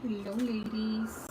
Hello, ladies.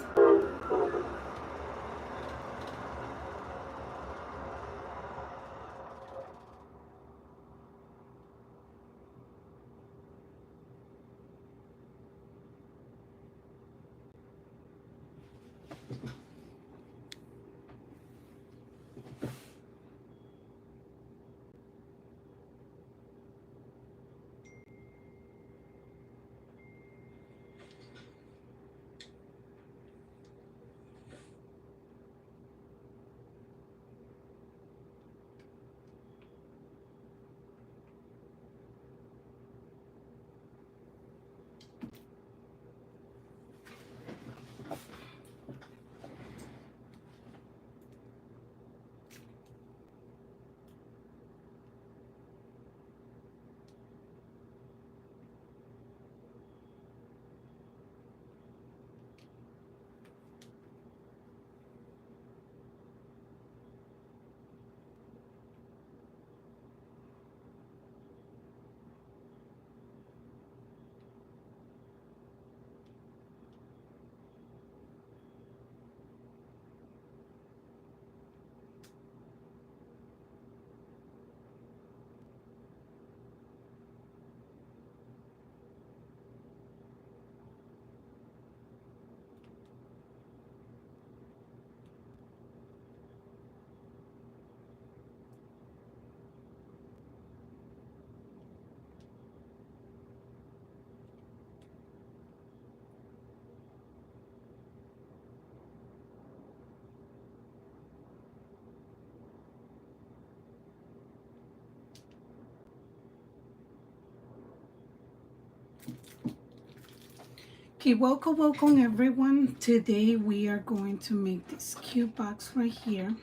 Okay, welcome everyone. Today we are going to make this cute box right here.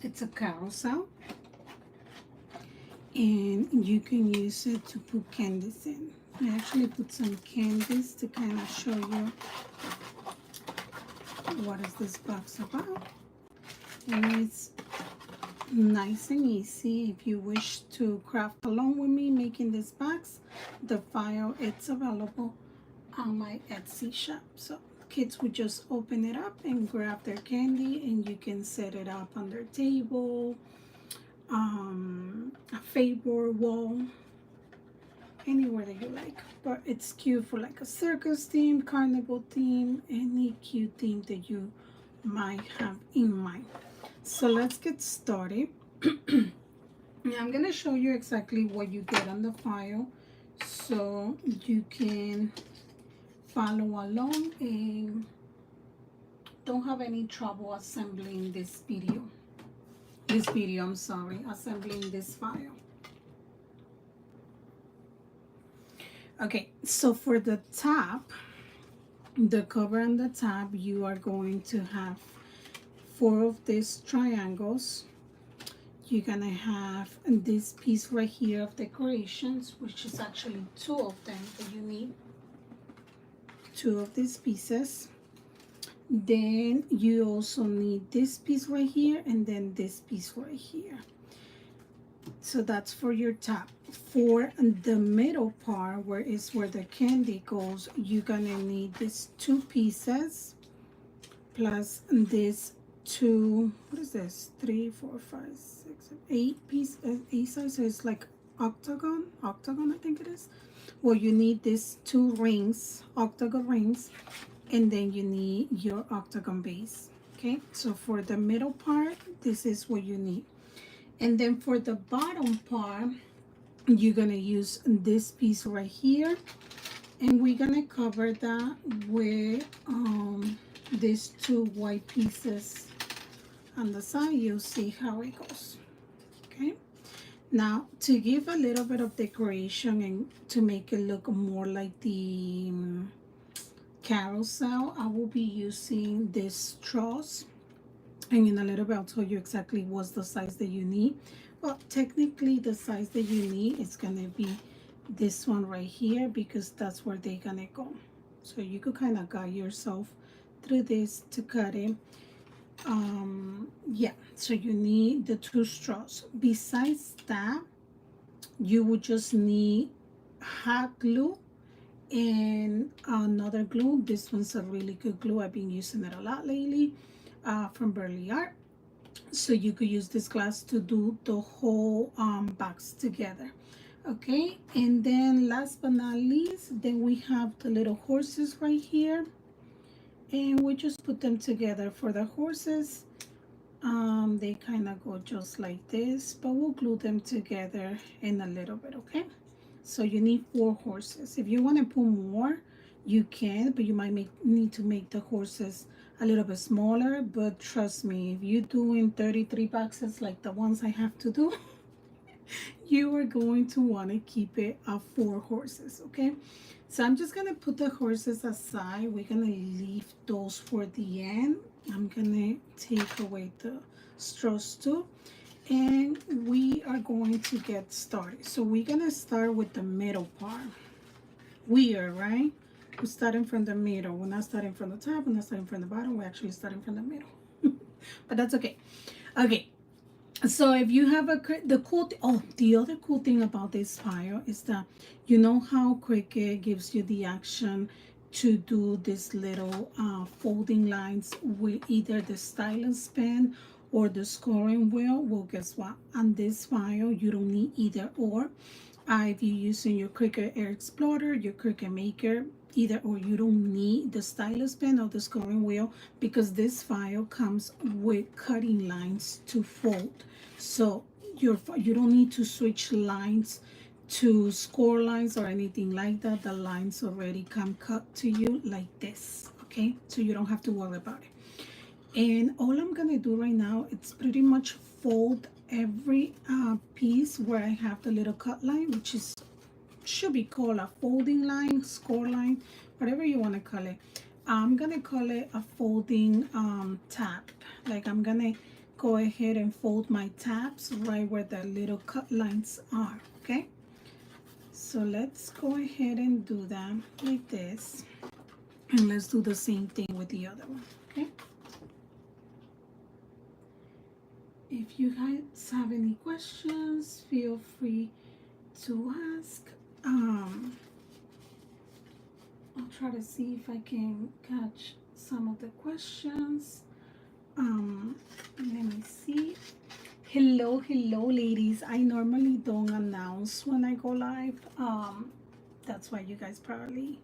It's a carousel and you can use it to put candies in. I actually put some candies to kind of show you what is this box about. And it's nice and easy. If you wish to craft along with me making this box, the file it's available on my Etsy shop. So kids would just open it up and grab their candy, and you can set it up on their table, a favor wall, anywhere that you like. But it's cute for like a circus theme, carnival theme, any cute theme that you might have in mind. So let's get started. Now I'm gonna show you exactly what you get on the file so you can follow along and don't have any trouble assembling this video. I'm sorry, assembling this file. Okay, so for the top, the cover on the top, you are going to have 4 of these triangles. You're gonna have this piece right here of decorations, which is actually 2 of them that you need. 2 of these pieces. Then you also need this piece right here and then this piece right here. So that's for your top. For the middle part, where the candy goes, you're gonna need these 2 pieces plus this 2, what is this, 3, 4, 5, 6, 8 piece, 8 size. So it's like octagon I think it is. Well, you need these 2 rings, octagon rings, and then you need your octagon base. Okay, so for the middle part, this is what you need. And then for the bottom part, you're gonna use this piece right here, and we're gonna cover that with these 2 white pieces on the side. You'll see how it goes. Okay, now to give a little bit of decoration and to make it look more like the carousel, I will be using this straws, and in a little bit I'll tell you exactly what's the size that you need. Well, technically the size that you need is gonna be this one right here, because that's where they're gonna go. So you could kind of guide yourself through this to cut it. Yeah, so you need the 2 straws. Besides that, you would just need hot glue And another glue, this one's a really good glue. I've been using it a lot lately, from Burley Art. So you could use this glass to do the whole box together. Okay, and then last but not least, then we have the little horses right here, and we just put them together. For the horses, they kind of go just like this, but we'll glue them together in a little bit. Okay, so you need 4 horses. If you want to put more, you can, but you might need to make the horses a little bit smaller. But trust me, if you're doing 33 boxes like the ones I have to do, you are going to want to keep it at 4 horses. Okay, so I'm just gonna put the horses aside. We're gonna leave those for the end. I'm gonna take away the straws too, and we are going to get started. So we're gonna start with the middle part. We are, right? We're starting from the middle. We're not starting from the top, we're not starting from the bottom, we're actually starting from the middle. But that's okay. Okay, so if you have the other cool thing about this file is that, you know how Cricut gives you the action to do this little folding lines with either the stylus pen or the scoring wheel? Well, guess what, on this file you don't need either or. If you're using your Cricut Air Explorer, your Cricut Maker, either or, you don't need the stylus pen or the scoring wheel, because this file comes with cutting lines to fold. So you don't need to switch lines to score lines or anything like that. The lines already come cut to you like this. Okay, so you don't have to worry about it. And all I'm gonna do right now, it's pretty much fold every piece where I have the little cut line, which should be called a folding line, score line, whatever you want to call it. I'm gonna call it a folding tab. Like, I'm gonna go ahead and fold my tabs right where the little cut lines are. Okay, so let's go ahead and do that like this, and let's do the same thing with the other one. Okay, if you guys have any questions, feel free to ask. I'll try to see if I can catch some of the questions. Let me see. Hello, hello, ladies. I normally don't announce when I go live. That's why you guys probably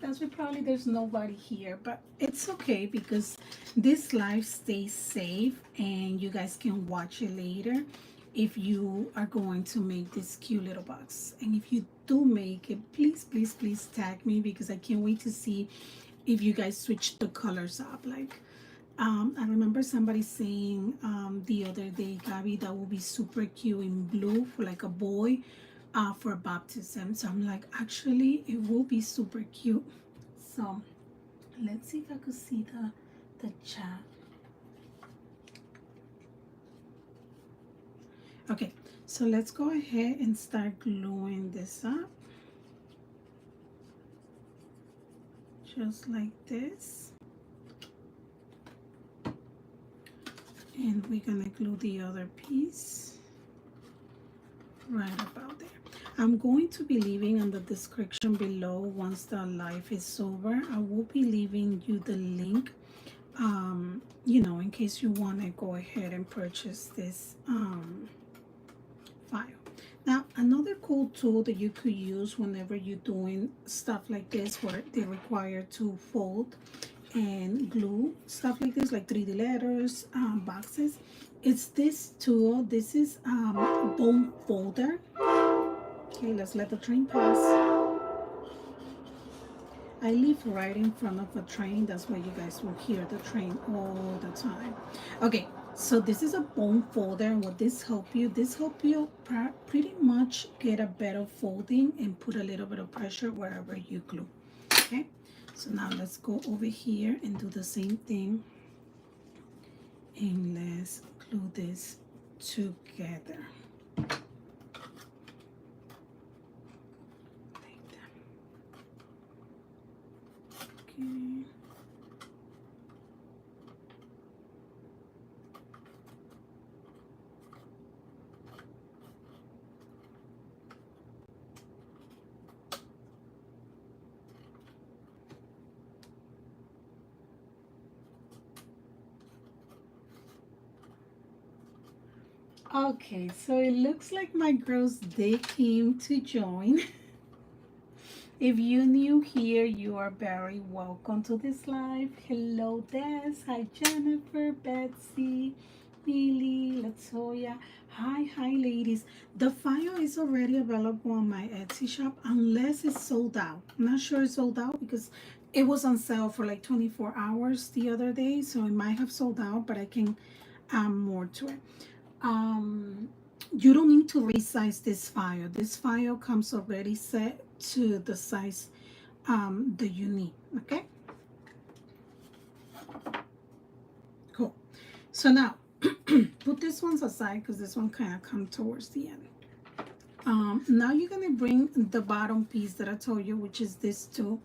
that's why probably there's nobody here, but it's okay because this live stays safe and you guys can watch it later if you are going to make this cute little box. And if you do make it, please, please, please tag me, because I can't wait to see if you guys switch the colors up. Like, I remember somebody saying the other day, Gabby, that will be super cute in blue for like a boy for baptism. So I'm like, actually, it will be super cute. So let's see if I could see the chat. Okay, so let's go ahead and start gluing this up. Just like this. And we're gonna glue the other piece right about there. I'm going to be leaving in the description below, once the live is over, I will be leaving you the link, you know, in case you want to go ahead and purchase this file. Now, another cool tool that you could use whenever you're doing stuff like this where they require to fold and glue stuff like this, like 3D letters, boxes, it's this tool. This is a bone folder. Okay, let's let the train pass. I live right in front of a train. That's why you guys will hear the train all the time. Okay, so this is a bone folder, and what this help you pretty much get a better folding and put a little bit of pressure wherever you glue. Okay, so now let's go over here and do the same thing, and let's glue this together. Okay, so it looks like my girls, they came to join. If you're new here, you are very welcome to this live. Hello, Des. Hi, Jennifer, Betsy, Millie, Latoya. Hi, ladies. The file is already available on my Etsy shop unless it's sold out. I'm not sure it's sold out because it was on sale for like 24 hours the other day, so it might have sold out, but I can add more to it. um you don't need to resize this file. This file comes already set to the size that you need. Okay, cool. So now put this ones aside because this one kind of come towards the end. Now you're gonna bring the bottom piece that I told you, which is this two,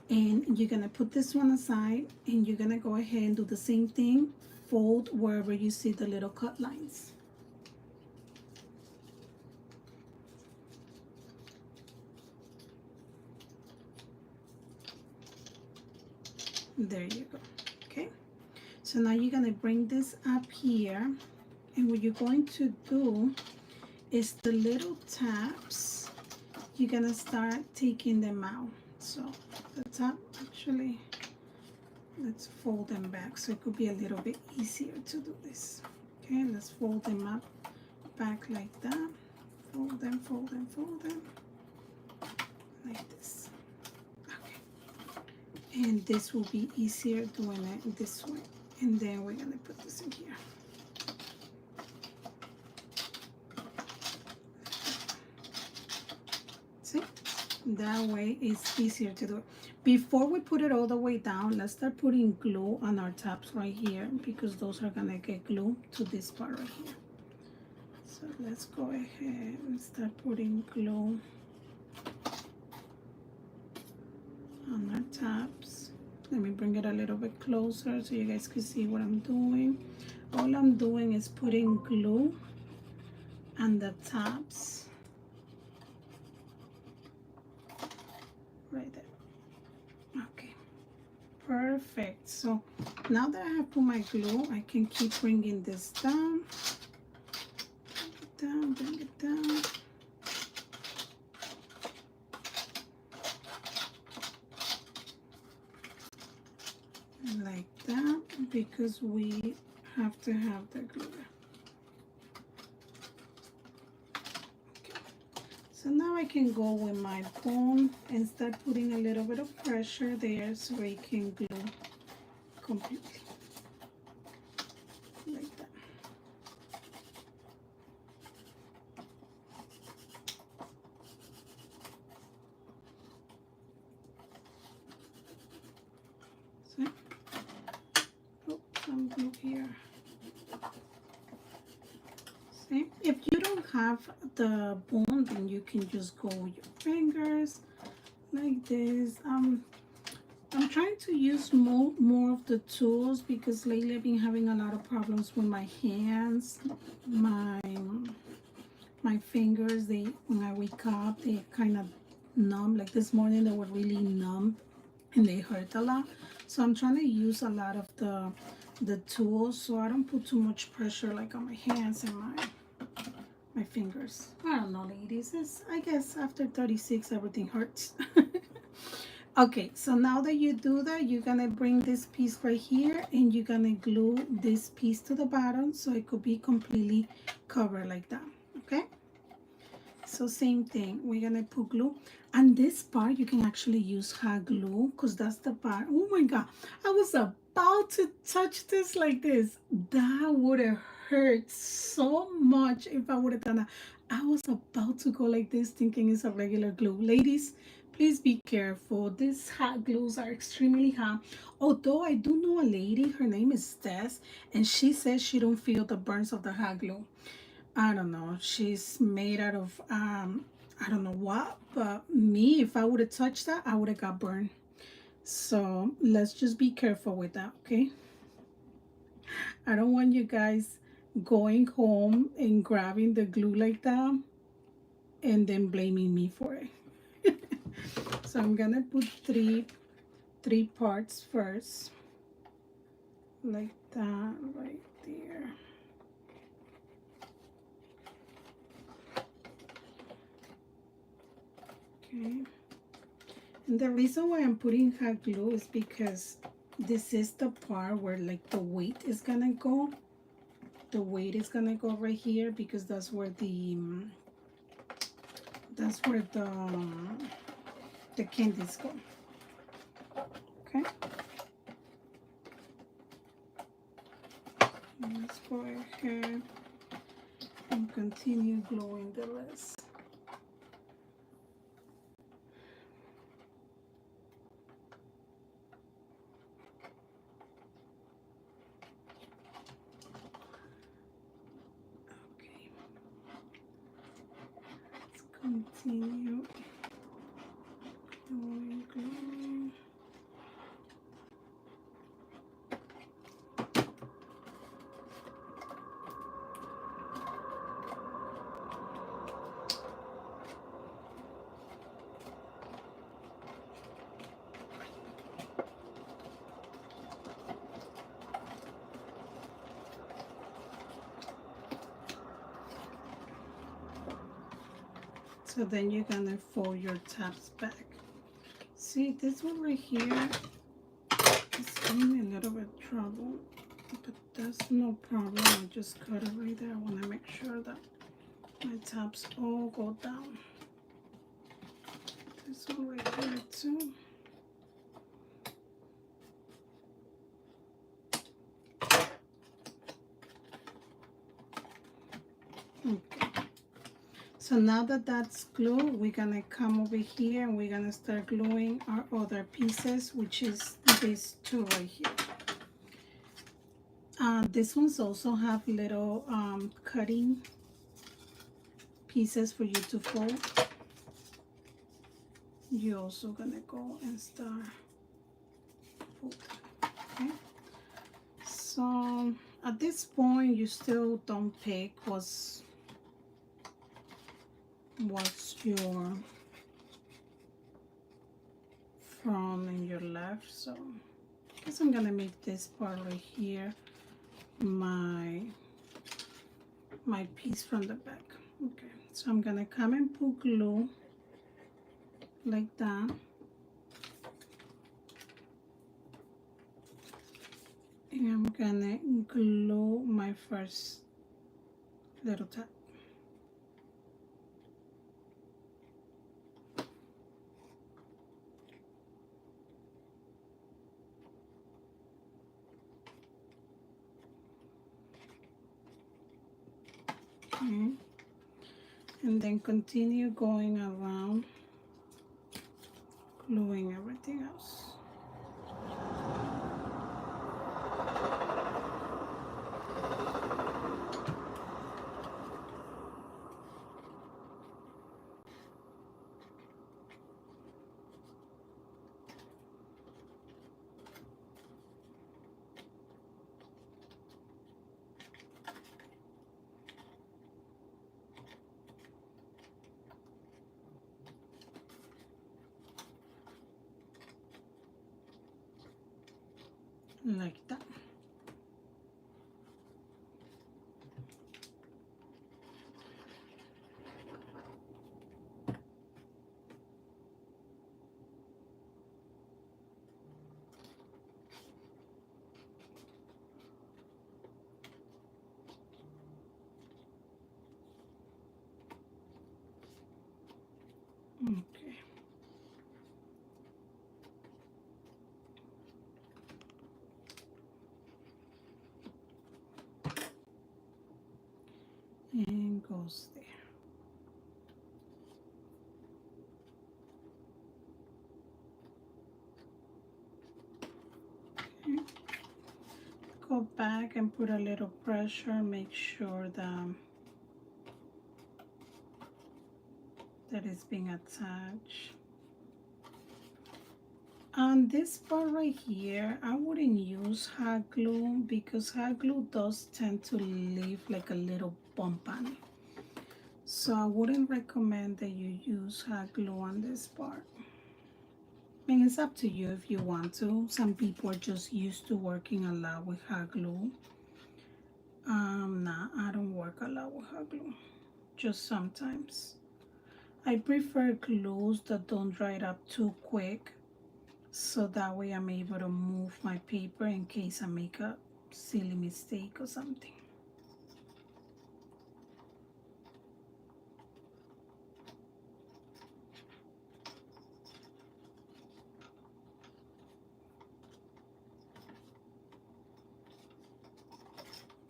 and you're gonna put this one aside, and you're gonna go ahead and do the same thing. Fold wherever you see the little cut lines. There you go. Okay, so now you're gonna bring this up here, and what you're going to do is the little tabs, you're gonna start taking them out. So the top, actually, let's fold them back so it could be a little bit easier to do this. Okay, let's fold them up back like that. Fold them, fold them, fold them, like this. Okay, and this will be easier doing it this way. And then we're gonna put this in here. See, that way it's easier to do it. Before we put it all the way down, let's start putting glue on our tabs right here, because those are gonna get glued to this part right here. So let's go ahead and start putting glue on our tabs. Let me bring it a little bit closer so you guys can see what I'm doing. All I'm doing is putting glue on the tabs right there. Okay, perfect. So now that I have put my glue, I can keep bringing this down, bring it down. Like that, because we have to have the glue. Okay. So now I can go with my bone and start putting a little bit of pressure there so I can glue completely. Like that. See? Oh, some glue here. See? If you don't have the bone, then you can just go with your fingers like this. I'm trying to use more of the tools because lately I've been having a lot of problems with my hands, my fingers. They, when I wake up, they kind of numb. Like this morning, they were really numb and they hurt a lot. So I'm trying to use a lot of the tools so I don't put too much pressure like on my hands and my fingers. I don't know, ladies. I guess after 36, everything hurts. Okay, so now that you do that, you're gonna bring this piece right here and you're gonna glue this piece to the bottom so it could be completely covered like that. Okay, so same thing, we're gonna put glue, and this part you can actually use hot glue because that's the part. Oh my god, I was about to touch this like this. That would have hurt so much if I would have done that. I was about to go like this thinking it's a regular glue. Ladies, please be careful. These hot glues are extremely hot. Although I do know a lady, her name is Tess, and she says she don't feel the burns of the hot glue. I don't know. She's made out of I don't know what, but me, if I would have touched that, I would have got burned. So let's just be careful with that, okay? I don't want you guys going home and grabbing the glue like that and then blaming me for it. So I'm gonna put three parts first, like that right there. Okay. And the reason why I'm putting hot glue is because this is the part where like the weight is gonna go. The weight is gonna go right here because that's where the candies go. Okay. Let's go ahead and continue gluing the rest. Okay. Let's continue gluing. So then you're gonna fold your tabs back. See, this one right here is giving me a little bit of trouble, but that's no problem. I just cut it right there. I wanna make sure that my tabs all go down. This one right here too. Okay. So now that that's glued, we're gonna come over here and we're gonna start gluing our other pieces, which is these two right here. This ones also have little cutting pieces for you to fold. You're also gonna go and start folding. Okay. So at this point, you still don't pick what's your front and your left. So I guess I'm gonna make this part right here my piece from the back. Okay, so I'm gonna come and put glue like that. And I'm gonna glue my first little tab. Okay. And then continue going around, gluing everything else. Like that. Okay. And goes there. Okay. Go back and put a little pressure, make sure that it's being attached. On this part right here, I wouldn't use hot glue because hot glue does tend to leave like a little bump on it. So I wouldn't recommend that you use hot glue on this part. I mean, it's up to you if you want to. Some people are just used to working a lot with hot glue. Nah, I don't work a lot with hot glue. Just sometimes. I prefer glues that don't dry up too quick, so that way I'm able to move my paper in case I make a silly mistake or something.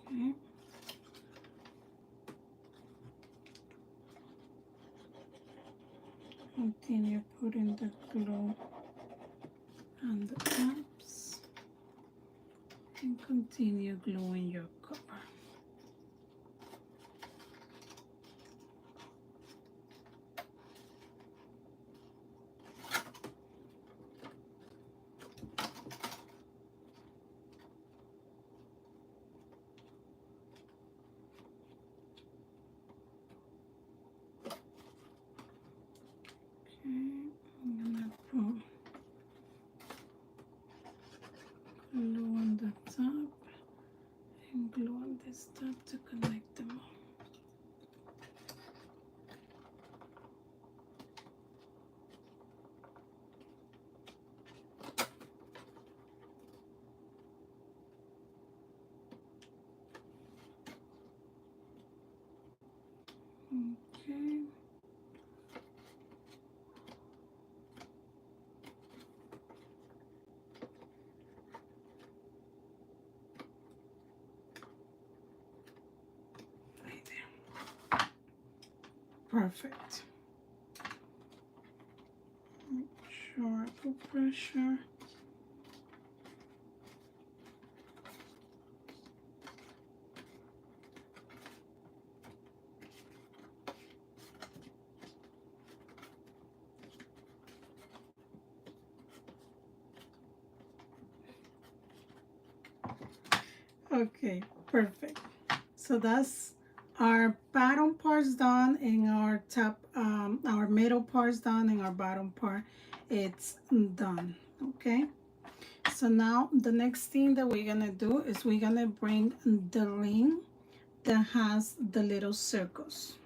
Okay. Continue putting the glue on the tops and continue gluing your cover. Okay, I'm gonna put glue on the top and glue on this top to connect them all. Okay. Right there. Perfect. Make sure I put pressure. Okay, perfect. So that's our bottom parts done and our top, our middle parts done and our bottom part, it's done. Okay. So now the next thing that we're gonna do is we're gonna bring the ring that has the little circles.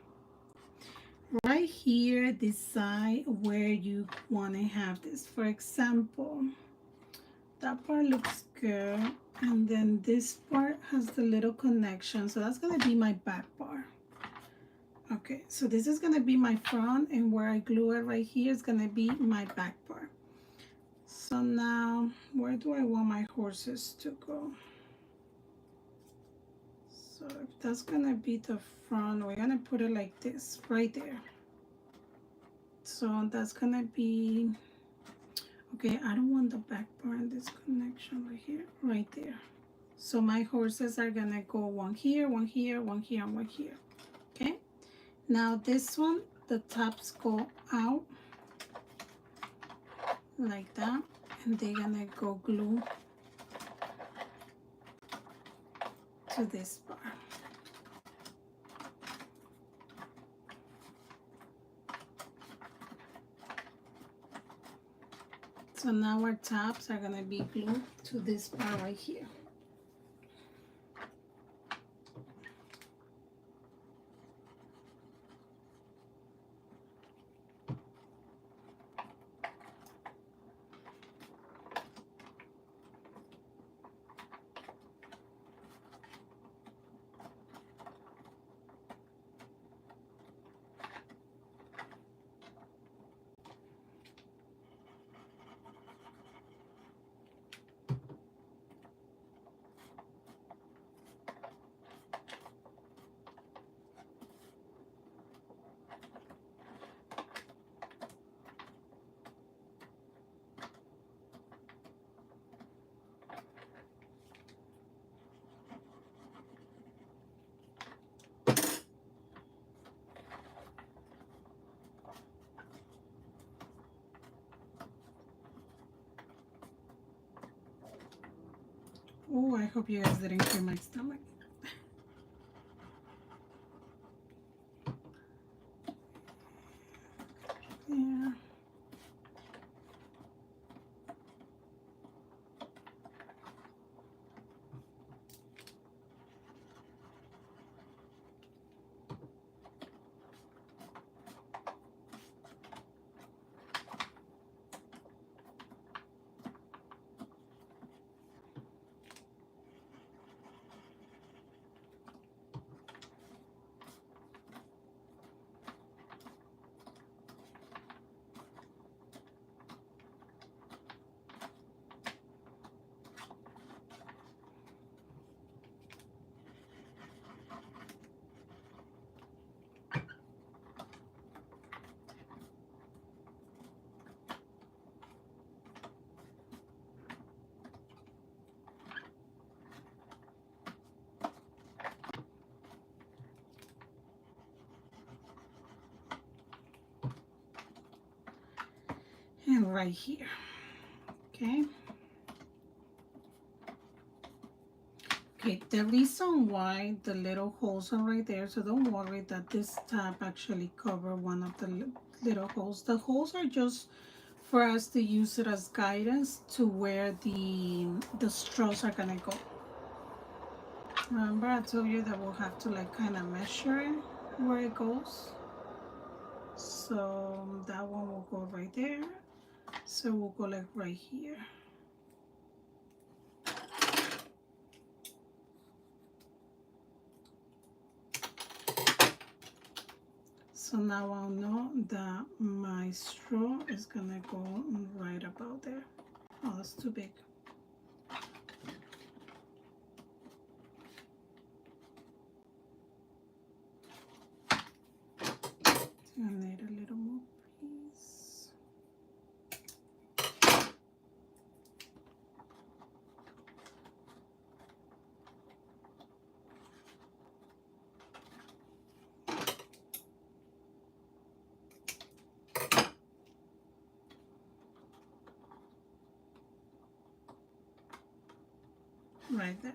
Right here, decide where you wanna have this. For example, that part looks good, and then this part has the little connection, so that's gonna be my back part. Okay, so this is gonna be my front, and where I glue it right here is gonna be my back part. So now, where do I want my horses to go? So if that's gonna be the front, we're gonna put it like this, right there. So that's gonna be, okay, I don't want the back part in this connection right here, right there. So my horses are gonna go one here, one here, one here, and one here. Okay. Now this one, the tops go out like that, and they're gonna go glue to this part. So now our tops are gonna be glued to this part right here. Oh, I hope you guys didn't hear my stomach. Yeah. and right here. Okay. Okay, the reason why the little holes are right there, so don't worry that this tab actually cover one of the little holes. The holes are just for us to use it as guidance to where the straws are gonna go. Remember I told you that we'll have to like kind of measure it where it goes. So that one will go right there. So we'll go like right here. So now I'll know that my straw is gonna go right about there. Oh, that's too big. I need a little more piece. Right there.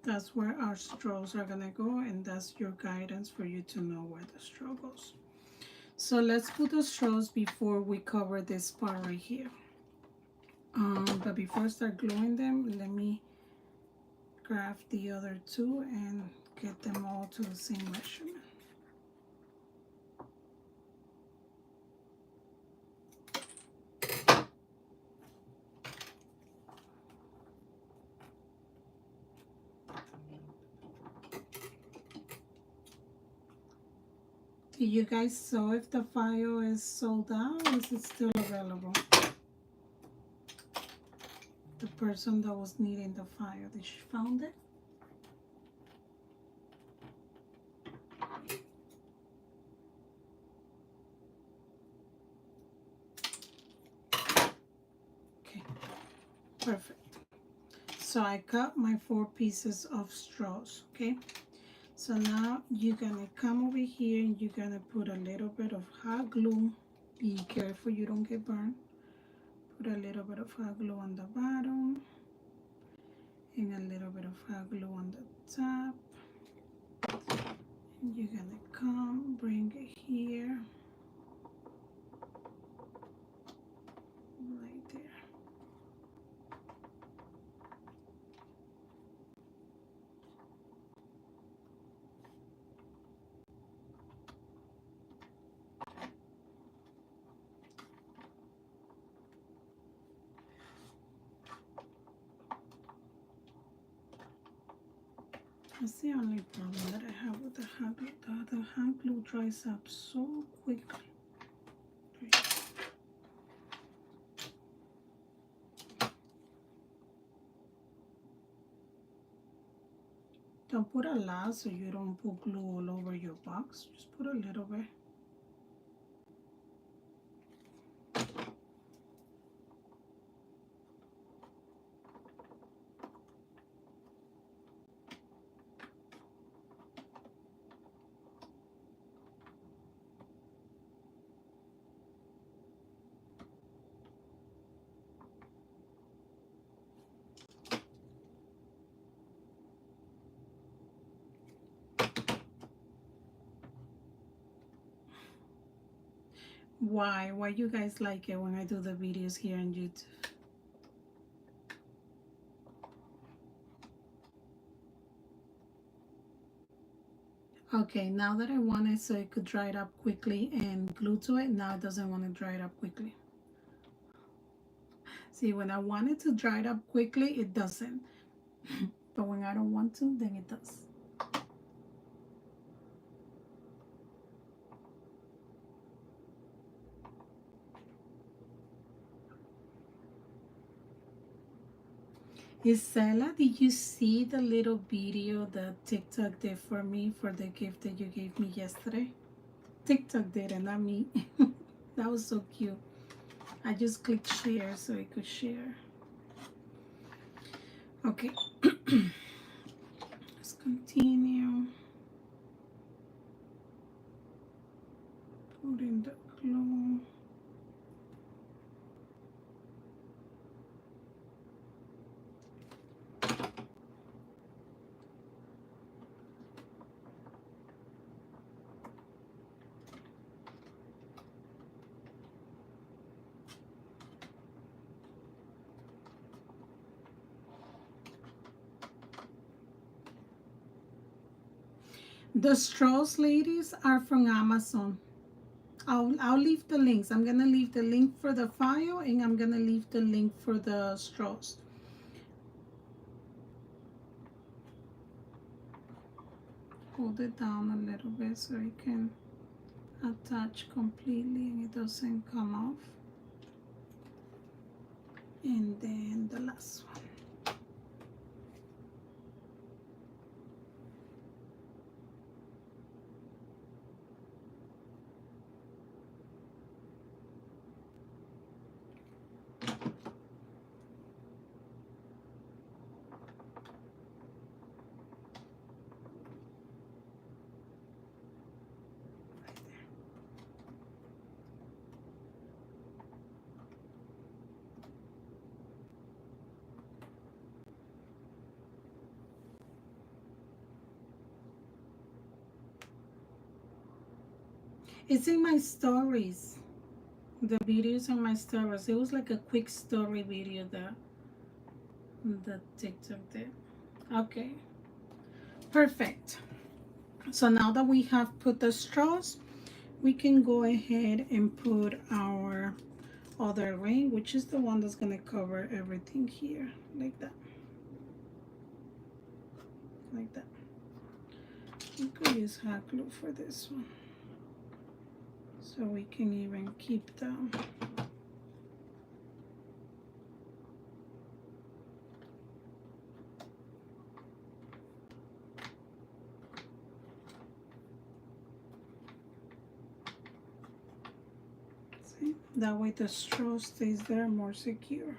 That's where our straws are gonna go, and that's your guidance for you to know where the straw goes. So let's put the straws before we cover this part right here. But before I start gluing them, let me grab the other two and get them all to the same measurement. Do you guys saw if the file is sold out or is it still available? The person that was needing the file, did she found it? Okay, perfect. So I cut my 4 pieces of straws, okay? So now you're gonna come over here and you're gonna put a little bit of hot glue. Be careful you don't get burned. Put a little bit of hot glue on the bottom and a little bit of hot glue on the top. And you're gonna come, bring it here, right there. That's the only problem that I have with the hot glue. The hot glue dries up so quickly. Don't put a lot so you don't put glue all over your box. Just put a little bit. Why? Why you guys like it when I do the videos here on YouTube? Okay, now that I want it so it could dry it up quickly and glue to it, now it doesn't want to dry it up quickly. See, when I want it to dry it up quickly, it doesn't. But when I don't want to, then it does. Isela, did you see the little video that TikTok did for me for the gift that you gave me yesterday? TikTok did it, not me. That was so cute. I just clicked share so it could share. Okay. Let's continue. Put in the glue. The straws, ladies, are from Amazon. I'll leave the links. I'm gonna leave the link for the file, and I'm gonna leave the link for the straws. Hold it down a little bit so it can attach completely and it doesn't come off. And then the last one. It's in my stories. The videos on my stories. It was like a quick story video that the TikTok did. Okay, perfect. So now that we have put the straws, we can go ahead and put our other ring, which is the one that's gonna cover everything here, like that. Like that. We could use hot glue for this one, so we can even keep them. See, that way the straw stays there more secure.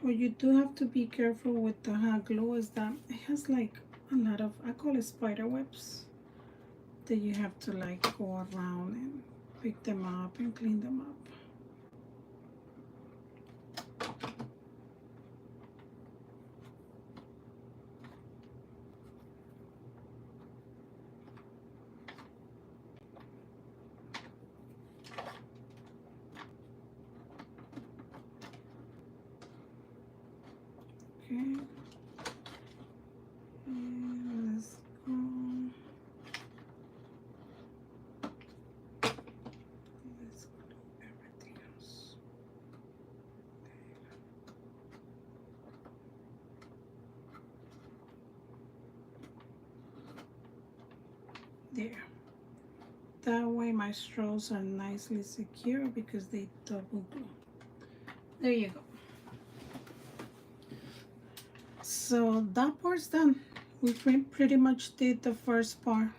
What you do have to be careful with the hot glue is that it has like a lot of, I call it spider webs, that you have to like go around and pick them up and clean them up. Okay. And let's go. Let's glue everything else. There. That way my straws are nicely secure because they double glue. There you go. So that part's done. We pretty much did the first part.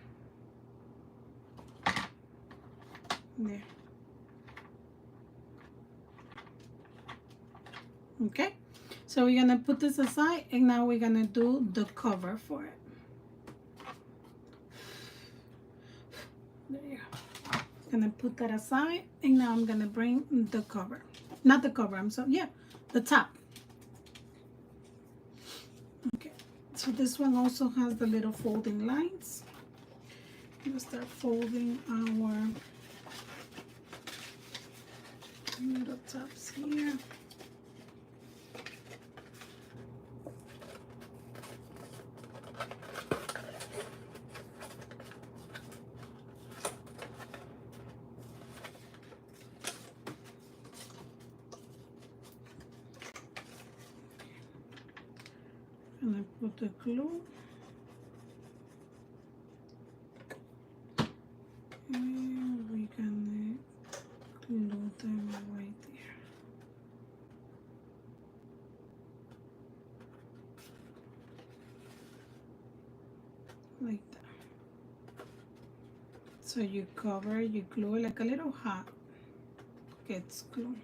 There. Okay, so we're gonna put this aside, and now we're gonna do the cover for it. There you go. Gonna put that aside, and now I'm gonna bring the cover. Not the cover, I'm sorry, yeah, the top. Okay, so this one also has the little folding lines. We'll start folding our little tops here. And I put the glue. And we're gonna glue them right there. like that. So you cover, you glue it like a little hot gets glue.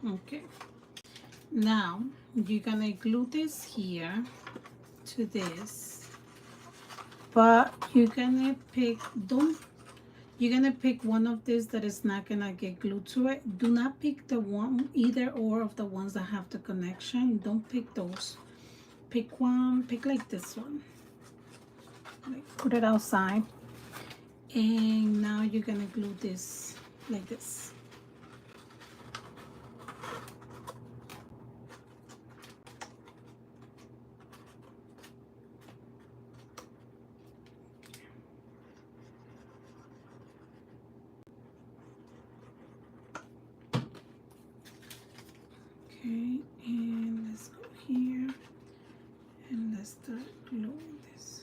Okay, now you're gonna glue this here to this, but you're gonna pick, don't, you're gonna pick one of these that is not gonna get glued to it. Do not pick the one, either or of the ones that have the connection. Don't pick those. Pick one, pick like this one. Like, put it outside, and now you're gonna glue this like this. Okay, and let's go here and let's start gluing this.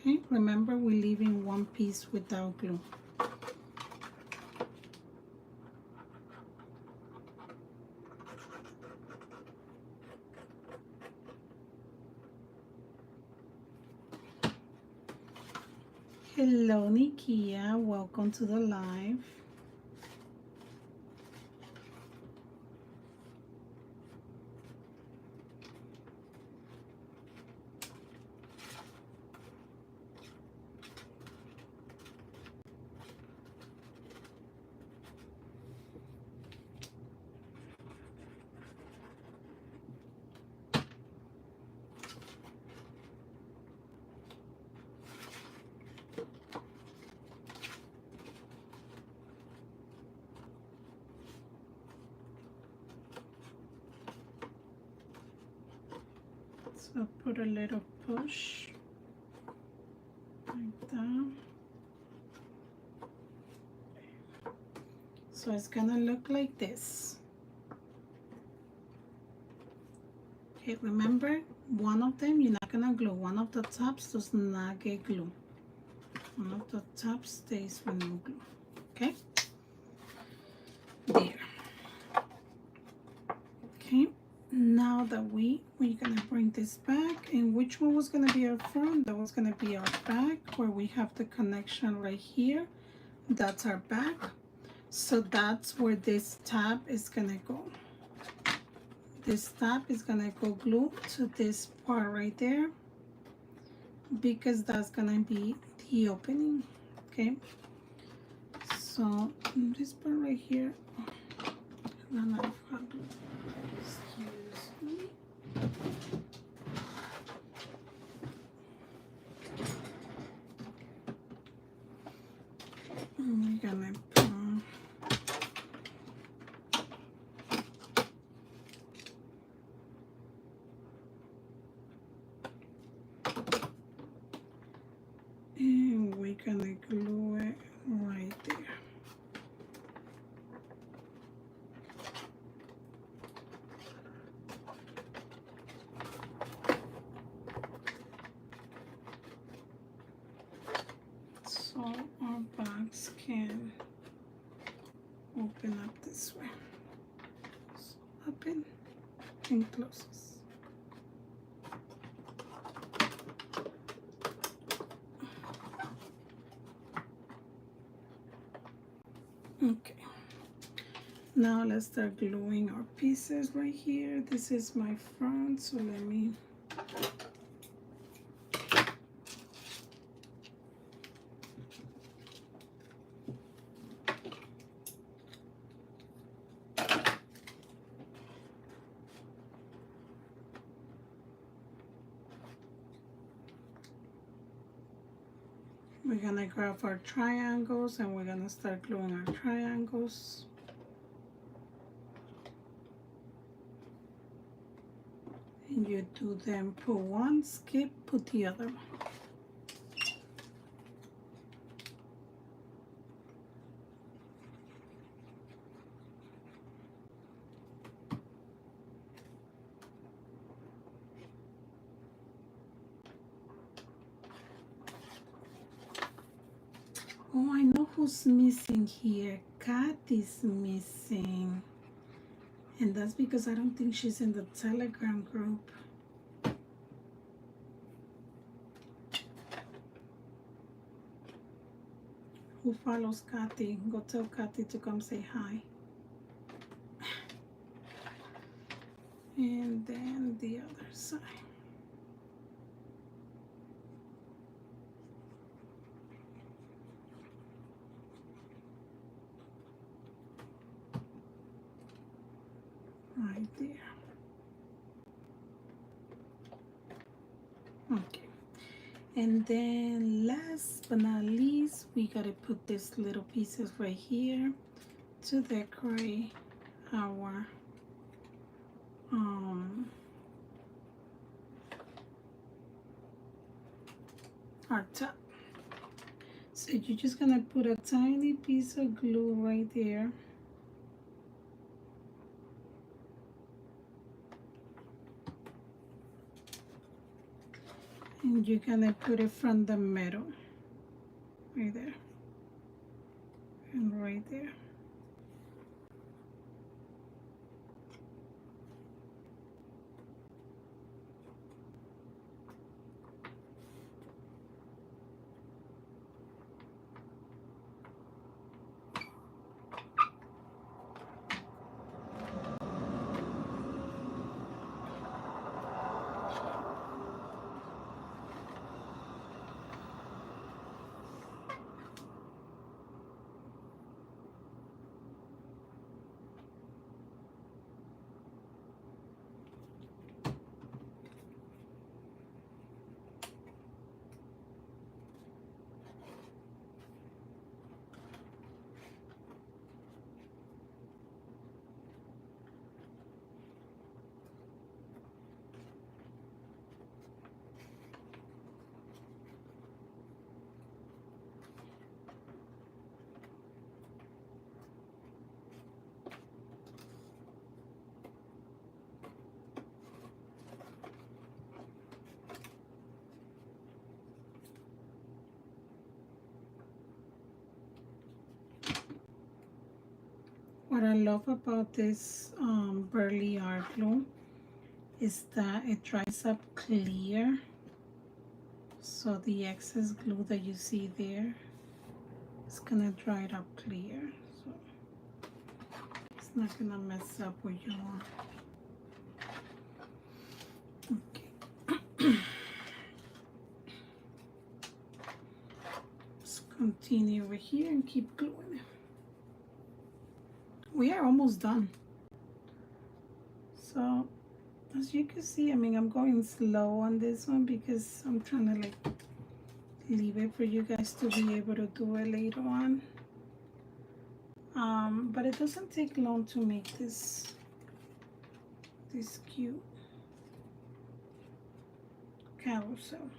Okay, remember we're leaving one piece without glue. Hello Nikia, welcome to the live. So put a little push like that. So it's gonna look like this. Okay, remember, one of them you're not gonna glue. One of the tops does not get glue. One of the tops stays with no glue. Okay? There. Okay, now that we're gonna bring this back, and which one was gonna be our front? That was gonna be our back, where we have the connection right here. That's our back. So that's where this tab is gonna go. This tab is gonna go glue to this part right there, because that's gonna be the opening. Okay, so this part right here, run out of hot glue. Excuse me. We're gonna and we're gonna glue it right there. So our box can open up this way. So open and closes. Okay, now let's start gluing our pieces right here. This is my front, so let me we're gonna grab our triangles and we're gonna start gluing our triangles. And you do them, put one, skip, put the other one. Oh, I know who's missing here. Kat is missing. And that's because I don't think she's in the Telegram group. Who follows Kathy? Go tell Kathy to come say hi. And then the other side. Right there. Okay. And then last but not least, we gotta put these little pieces right here to decorate our top. So you're just gonna put a tiny piece of glue right there. And you're gonna put it from the middle, right there, and right there. What I love about this Burley art glue is that it dries up clear. So the excess glue that you see there is gonna dry it up clear. So it's not gonna mess up what you want. Okay. Let's continue over here and keep gluing it. We are almost done. So as you can see, I mean, I'm going slow on this one because I'm trying to like leave it for you guys to be able to do it later on. But it doesn't take long to make this cute carousel.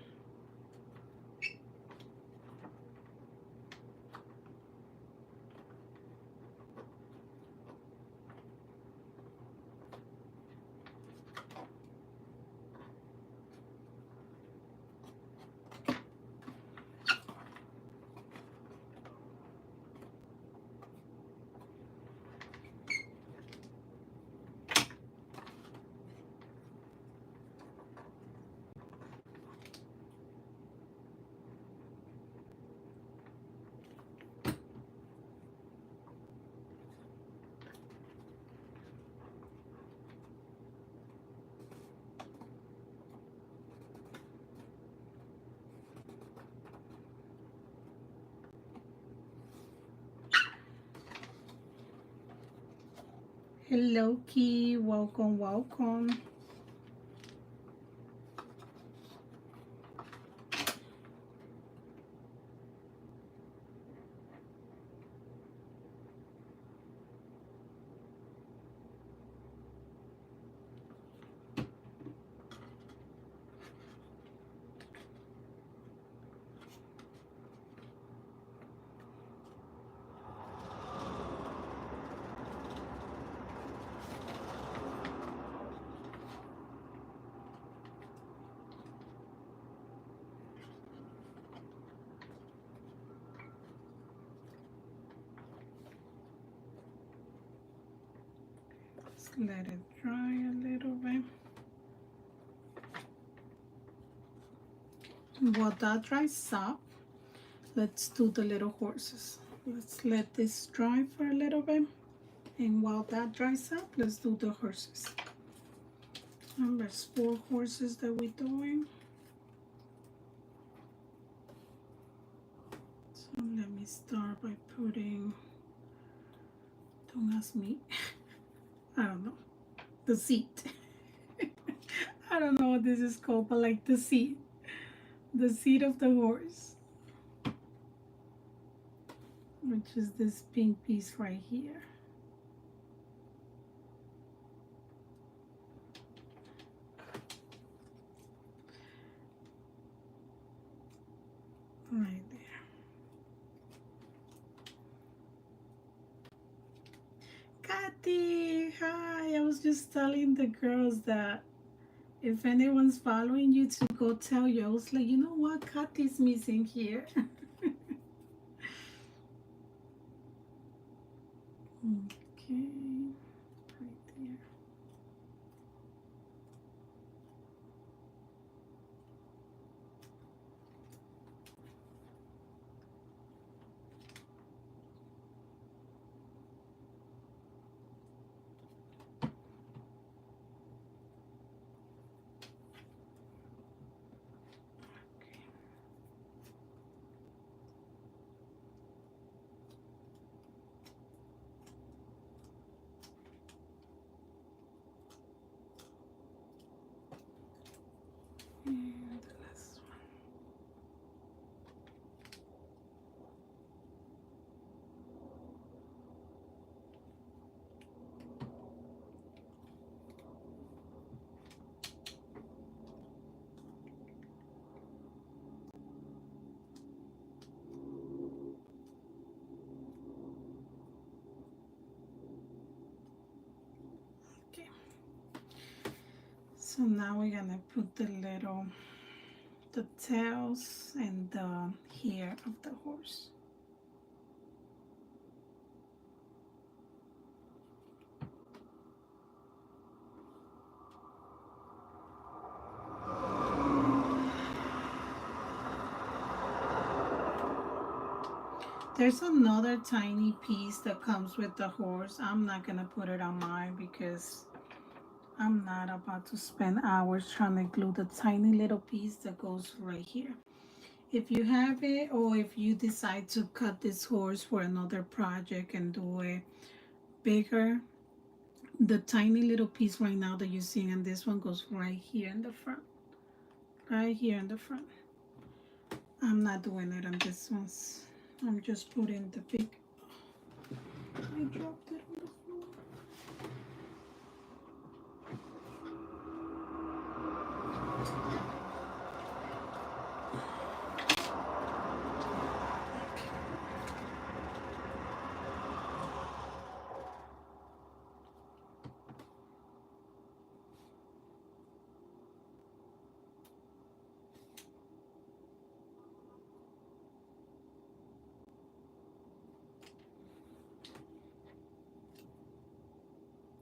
Hello, Key. Welcome, welcome. Let's let it dry a little bit. While that dries up, let's do the little horses. Let's let this dry for a little bit. And while that dries up, let's do the horses. There's 4 horses that we're doing. So let me start by putting, don't ask me, I don't know, the seat. I don't know what this is called, but like the seat of the horse, which is this pink piece right here. Right there. Kathy, hi. I was just telling the girls that if anyone's following you to go tell you, I was like, you know what? Kathy's missing here. Okay, right there. And the last one. Okay. So now we're gonna put the tails and the hair of the horse. There's another tiny piece that comes with the horse. I'm not gonna put it on mine because I'm not about to spend hours trying to glue the tiny little piece that goes right here. If you have it, or if you decide to cut this horse for another project and do it bigger, the tiny little piece right now that you're seeing on this one goes right here in the front. Right here in the front. I'm not doing it on this ones. I'm just putting the big. I dropped it on the floor.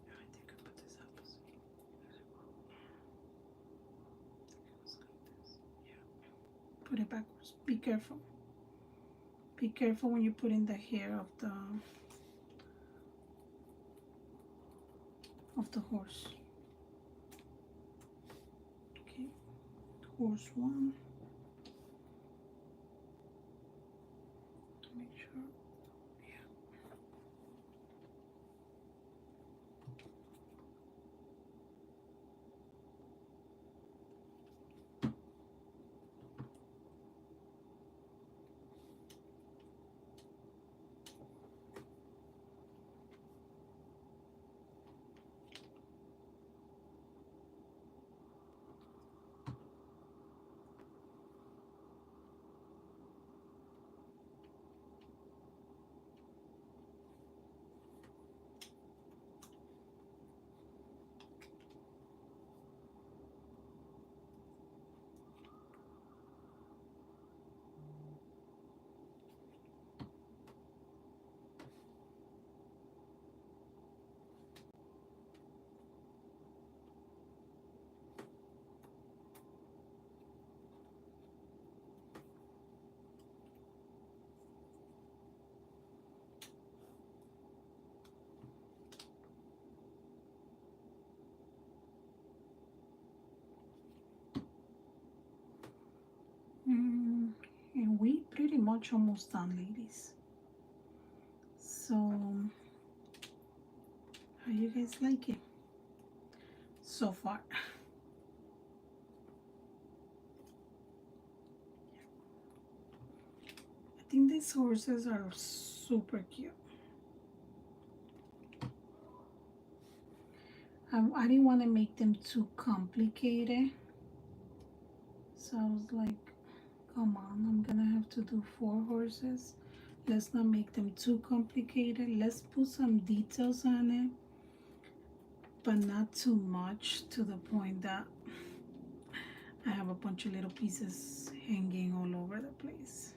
I think I put this opposite. Yeah. Put it backwards. Be careful. Be careful when you put in the hair of the horse. Okay. Horse one. Make sure. Yeah. pretty much almost done, ladies. So how you guys like it so far? I think these horses are super cute. I didn't want to make them too complicated, so I was like, come on, I'm gonna have to do 4 horses. Let's not make them too complicated. Let's put some details on it, but not too much to the point that I have a bunch of little pieces hanging all over the place.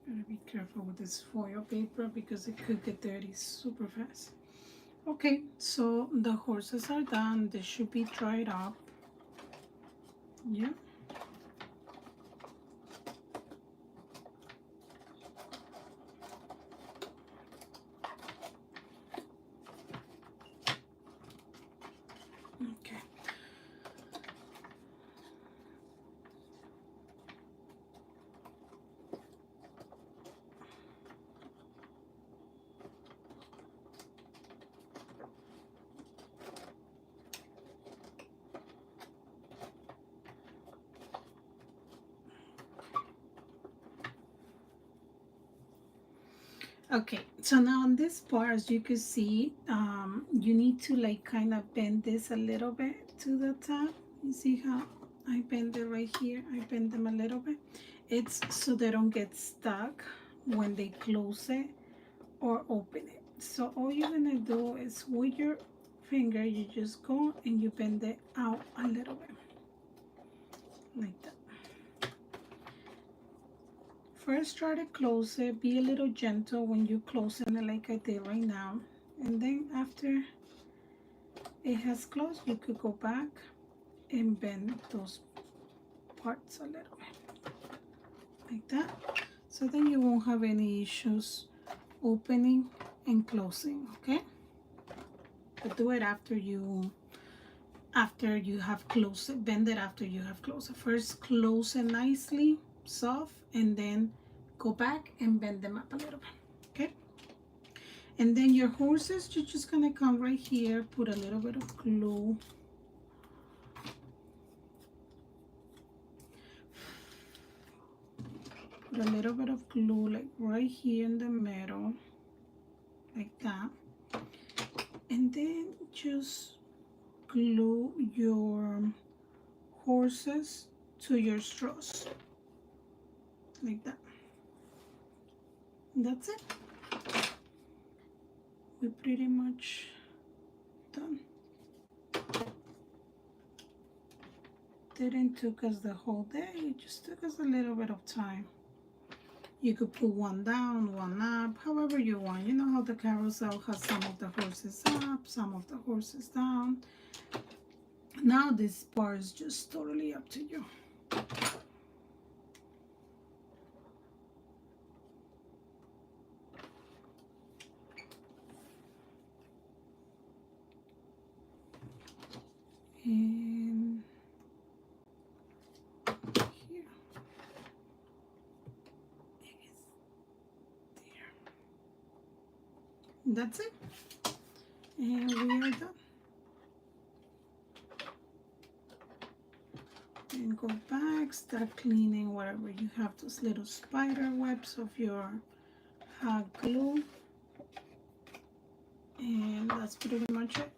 Gotta be careful with this foil paper because it could get dirty super fast. Okay, so the horses are done. They should be dried up. Yeah. Okay. Okay, so now on this part, as you can see, you need to like kind of bend this a little bit to the top. You see how I bend it right here? I bend them a little bit. It's so they don't get stuck when they close it or open it. So all you're gonna do is with your finger, you just go and you bend it out a little bit, like that. First, try to close it. Be a little gentle when you close it like I did right now. And then after it has closed, you could go back and bend those parts a little bit, like that. So then you won't have any issues opening and closing, okay? But do it after you have closed it. Bend it after you have closed it. First close it nicely, soft, and then go back and bend them up a little bit, okay? And then your horses, you're just gonna come right here, put a little bit of glue. Put a little bit of glue like right here in the middle, like that. And then just glue your horses to your straws, like that. That's it. We're pretty much done. Didn't took us the whole day, it just took us a little bit of time. You could put one down, one up, however you want. You know how the carousel has some of the horses up, some of the horses down. Now this part is just totally up to you. And here it is there. That's it. And we are done. And go back, start cleaning wherever you have those little spider webs of your hot glue. And that's pretty much it.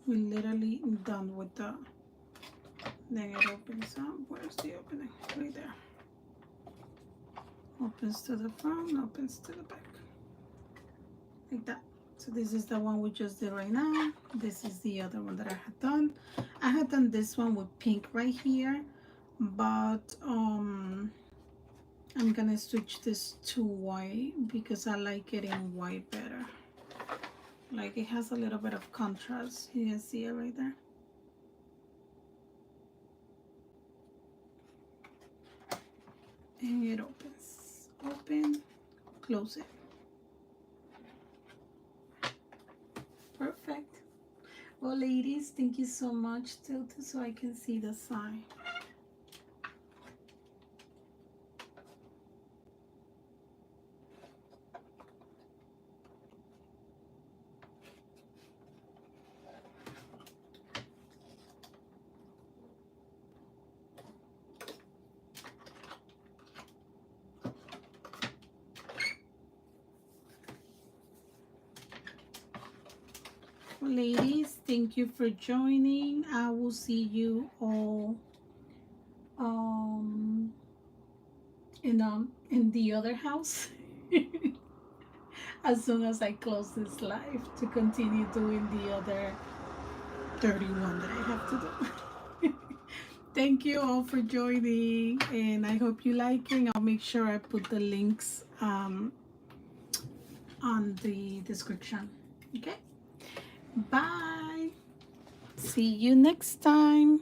We're literally done with the, then it opens up. Where's the opening? Right there. Opens to the front, opens to the back, like that. So this is the one we just did right now. This is the other one that I had done. I had done this one with pink right here, but I'm gonna switch this to white because I like it in white better. Like it has a little bit of contrast. You can see it right there. And it opens. Open, close it. Perfect. Well, ladies, thank you so much. Tilt it so I can see the sign. Ladies, thank you for joining. I will see you all um in the other house as soon as I close this live to continue doing the other 31 that I have to do. Thank you all for joining, and I hope you like it. I'll make sure I put the links on the description. Okay, bye. See you next time.